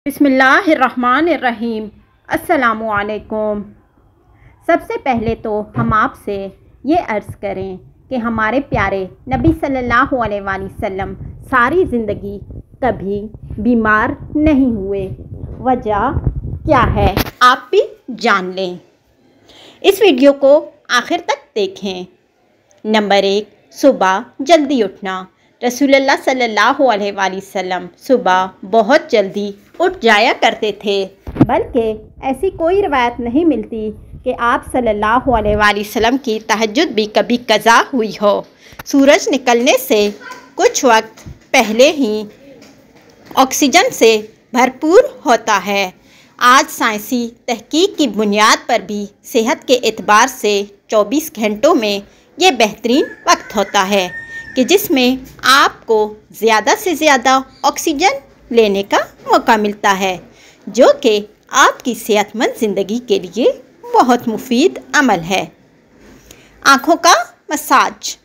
बिस्मिल्लाहिर्रहमानिर्रहीम। अस्सलामुअलैकुम। सबसे पहले तो हम आपसे ये अर्ज़ करें कि हमारे प्यारे नबी सल्लल्लाहु अलैहि वसल्लम सारी ज़िंदगी कभी बीमार नहीं हुए। वजह क्या है आप भी जान लें। इस वीडियो को आखिर तक देखें। नंबर 1, सुबह जल्दी उठना। रसूलुल्लाह सल्लल्लाहु अलैहि वसल्लम सुबह बहुत जल्दी उठ जाया करते थे, बल्कि ऐसी कोई रवायत नहीं मिलती कि आप सल्लल्लाहु अलैहि वसल्लम की तहज्जुद भी कभी कज़ा हुई हो। सूरज निकलने से कुछ वक्त पहले ही ऑक्सीजन से भरपूर होता है। आज साइंसी तहकीक की बुनियाद पर भी सेहत के एतबार से 24 घंटों में ये बेहतरीन वक्त होता है कि जिसमें आपको ज़्यादा से ज़्यादा ऑक्सीजन लेने का मौका मिलता है, जो कि आपकी सेहतमंद ज़िंदगी के लिए बहुत मुफीद अमल है। आँखों का मसाज।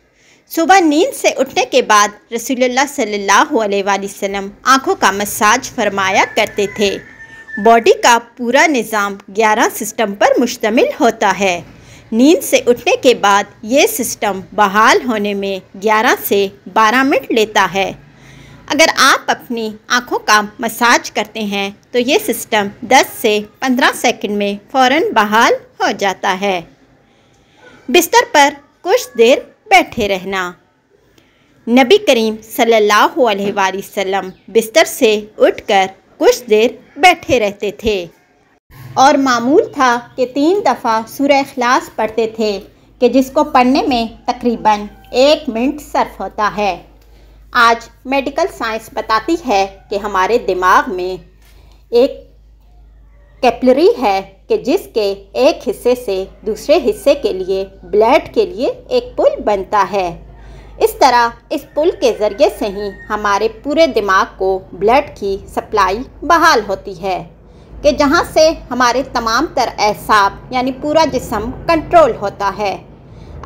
सुबह नींद से उठने के बाद रसूलुल्लाह सल्लल्लाहु अलैहि वसल्लम आँखों का मसाज फरमाया करते थे। बॉडी का पूरा निज़ाम 11 सिस्टम पर मुश्तमिल होता है। नींद से उठने के बाद ये सिस्टम बहाल होने में 11 से 12 मिनट लेता है। अगर आप अपनी आँखों का मसाज करते हैं तो ये सिस्टम 10 से 15 सेकंड में फ़ौरन बहाल हो जाता है। बिस्तर पर कुछ देर बैठे रहना। नबी करीम सल्लल्लाहु अलैहि वसल्लम बिस्तर से उठकर कुछ देर बैठे रहते थे और मामूल था कि 3 दफ़ा सूरह इखलास पढ़ते थे कि जिसको पढ़ने में तकरीबन 1 मिनट सर्फ होता है। आज मेडिकल साइंस बताती है कि हमारे दिमाग में एक कैपिलरी है कि जिसके एक हिस्से से दूसरे हिस्से के लिए ब्लड के लिए एक पुल बनता है। इस तरह इस पुल के ज़रिए से ही हमारे पूरे दिमाग को ब्लड की सप्लाई बहाल होती है कि जहाँ से हमारे तमाम तर एहसाब यानी पूरा जिस्म कंट्रोल होता है।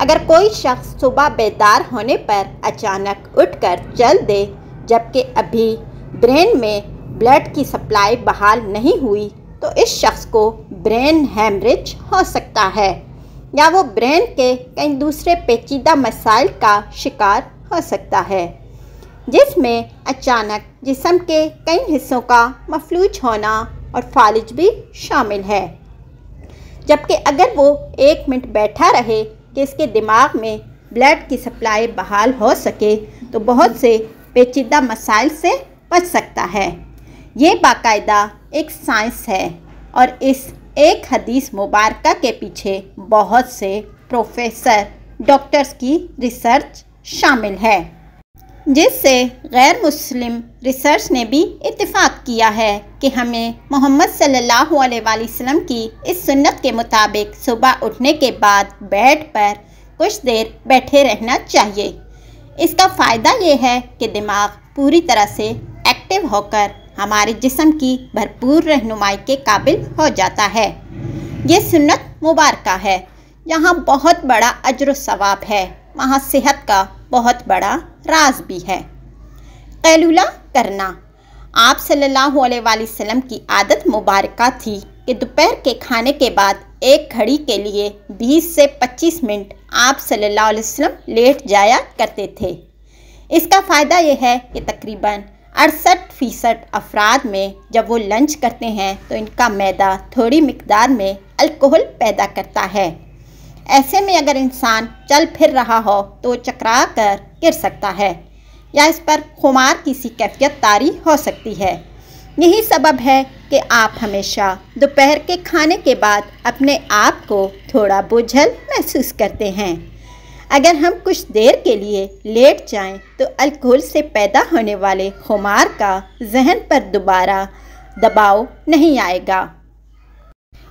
अगर कोई शख्स सुबह बेदार होने पर अचानक उठकर चल दे जबकि अभी ब्रेन में ब्लड की सप्लाई बहाल नहीं हुई, तो इस शख्स को ब्रेन हैमरेज हो सकता है या वो ब्रेन के कई दूसरे पेचीदा मसाइल का शिकार हो सकता है, जिसमें अचानक जिस्म के कई हिस्सों का मफलूज होना और फालिज भी शामिल है। जबकि अगर वो 1 मिनट बैठा रहे कि इसके दिमाग में ब्लड की सप्लाई बहाल हो सके तो बहुत से पेचीदा मसाइल से बच सकता है। ये बाकायदा एक साइंस है और इस एक हदीस मुबारका के पीछे बहुत से प्रोफेसर डॉक्टर्स की रिसर्च शामिल है, जिससे गैर मुस्लिम रिसर्च ने भी इत्तिफाक किया है कि हमें मोहम्मद सल्लल्लाहु अलैहि वसल्लम की इस सुन्नत के मुताबिक सुबह उठने के बाद बेड पर कुछ देर बैठे रहना चाहिए। इसका फ़ायदा ये है कि दिमाग पूरी तरह से एक्टिव होकर हमारे जिस्म की भरपूर रहनुमाई के काबिल हो जाता है। ये सुन्नत मुबारका है, यहाँ बहुत बड़ा अज्र सवाब है, वहाँ सेहत का बहुत बड़ा राज भी है। कैलूला करना। आप सल्लल्लाहु अलैहि वसल्लम की आदत मुबारका थी कि दोपहर के खाने के बाद एक घड़ी के लिए 20 से 25 मिनट आप सल्लल्लाहु अलैहि वसल्लम लेट जाया करते थे। इसका फ़ायदा यह है कि तकरीबन 68% अफराद में जब वो लंच करते हैं तो इनका मैदा थोड़ी मिकदार में अल्कोहल पैदा करता है। ऐसे में अगर इंसान चल फिर रहा हो तो चकरा कर गिर सकता है या इस पर खुमार की सी कैफियत तारी हो सकती है। यही सबब है कि आप हमेशा दोपहर के खाने के बाद अपने आप को थोड़ा बोझल महसूस करते हैं। अगर हम कुछ देर के लिए लेट जाएं तो अल्कोहल से पैदा होने वाले खुमार का जहन पर दोबारा दबाव नहीं आएगा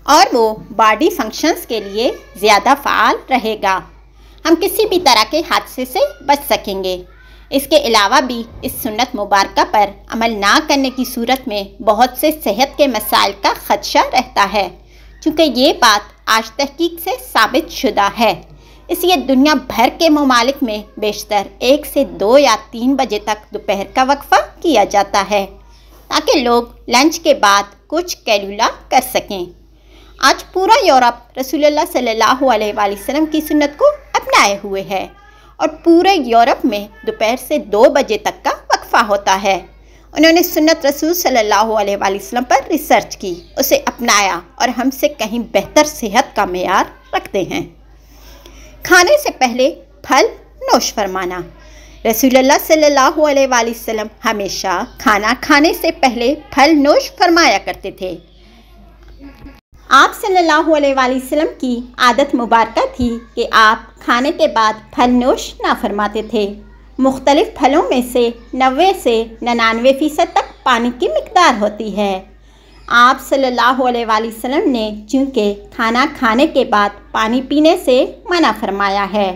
और वो बॉडी फंक्शंस के लिए ज़्यादा फ़ाल रहेगा। हम किसी भी तरह के हादसे से बच सकेंगे। इसके अलावा भी इस सुन्नत मुबारका पर अमल ना करने की सूरत में बहुत से सेहत के मसाइल का ख़दशा रहता है। चूँकि ये बात आज तहकीक से साबित शुदा है, इसलिए दुनिया भर के ममालिक में बेशतर 1 से 2 या 3 बजे तक दोपहर का वक्फ़ा किया जाता है। ताकि लोग लंच के बाद कुछ कैलुला कर सकें। आज पूरा यूरोप रसूलुल्लाह सल्लल्लाहु अलैहि वसल्लम की सुन्नत को अपनाए हुए है और पूरे यूरोप में दोपहर से 2 बजे तक का वक्फा होता है। उन्होंने सुन्नत रसूल सल्लल्लाहु अलैहि वसल्लम पर रिसर्च की, उसे अपनाया और हमसे कहीं बेहतर सेहत का मेयार रखते हैं। खाने से पहले फल नोश फरमाना। रसूलुल्लाह सल्लल्लाहु अलैहि वसल्लम हमेशा खाना खाने से पहले फल नोश फरमाया करते थे। आप सल्लल्लाहु अलैहि वसल्लम की आदत मुबारका थी कि आप खाने के बाद फल नोश ना फरमाते थे। मुख्तलिफ फलों में से 90 से 99% तक पानी की मिकदार होती है। आप सल्लल्लाहु अलैहि वसल्लम ने चूँकि खाना खाने के बाद पानी पीने से मना फरमाया है,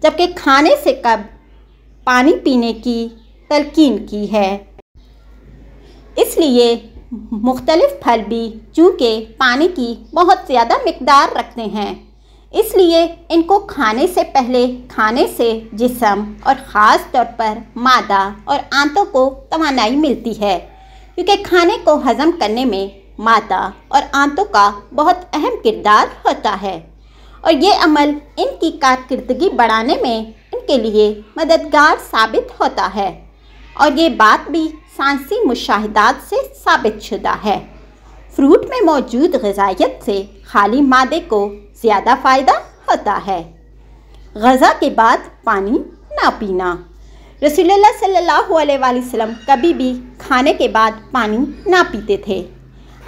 जबकि खाने से कब पानी पीने की तलकीन की है। इसलिए मुख्तलिफ फल भी चूँकि पानी की बहुत ज़्यादा मिकदार रखते हैं, इसलिए इनको खाने से पहले खाने से जिस्म और ख़ास तौर पर मादा और आंतों को तवानाई मिलती है, क्योंकि खाने को हज़म करने में मादा और आंतों का बहुत अहम किरदार होता है और ये अमल इनकी कारकर्दगी बढ़ाने में इनके लिए मददगार साबित होता है और ये बात भी साइंसी मुशाहिदात से साबित शुदा है। फ्रूट में मौजूद ग़िज़ाइयत से खाली मादे को ज़्यादा फ़ायदा होता है। ग़ज़ा के बाद पानी ना पीना। रसूलुल्लाह सल्लल्लाहु अलैहि वसल्लम कभी भी खाने के बाद पानी ना पीते थे।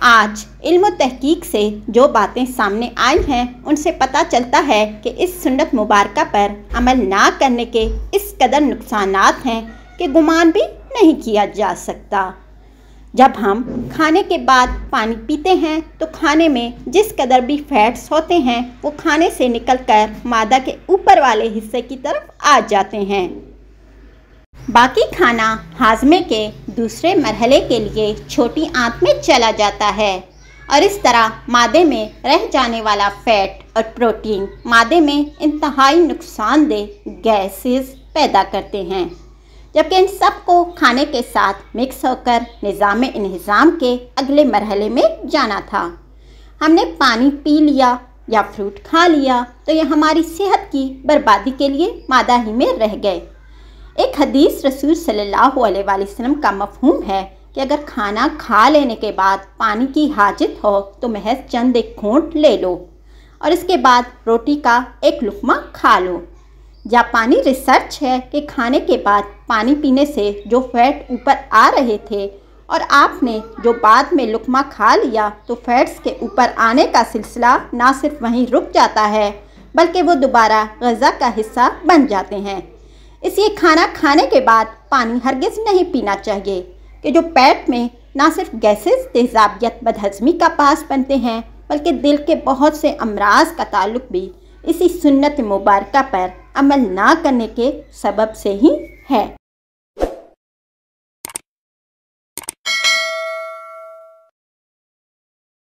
आज इल्म तहकीक से जो बातें सामने आई हैं, उनसे पता चलता है कि इस सुन्नत मुबारका पर अमल ना करने के इस कदर नुकसानात हैं कि गुमान भी नहीं किया जा सकता। जब हम खाने के बाद पानी पीते हैं तो खाने में जिस कदर भी फैट्स होते हैं वो खाने से निकलकर मादा के ऊपर वाले हिस्से की तरफ आ जाते हैं। बाकी खाना हाजमे के दूसरे मरहले के लिए छोटी आंत में चला जाता है और इस तरह मादे में रह जाने वाला फैट और प्रोटीन मादे में इंतहाई नुकसानदेह गैसेस पैदा करते हैं, जबकि इन सब को खाने के साथ मिक्स होकर निज़ाम इंहिज़ाम के अगले मरहले में जाना था। हमने पानी पी लिया या फ्रूट खा लिया तो ये हमारी सेहत की बर्बादी के लिए मादा ही में रह गए। एक हदीस रसूल सल्लल्लाहु अलैहि वसल्लम का मफ़हूम है कि अगर खाना खा लेने के बाद पानी की हाजत हो तो महज चंद एक घूंट ले लो और इसके बाद रोटी का एक लुक़मा खा लो। जापानी रिसर्च है कि खाने के बाद पानी पीने से जो फैट ऊपर आ रहे थे और आपने जो बाद में लुक़मा खा लिया तो फैट्स के ऊपर आने का सिलसिला ना सिर्फ वहीं रुक जाता है बल्कि वो दोबारा ग़ज़ा का हिस्सा बन जाते हैं। इसलिए खाना खाने के बाद पानी हरगिज़ नहीं पीना चाहिए कि जो पेट में ना सिर्फ गैसेस तेज़ाबियत बदहज़मी का बास बनते हैं बल्कि दिल के बहुत से अमराज का ताल्लुक भी इसी सुन्नत मुबारका पर अमल ना करने के सबब से ही है।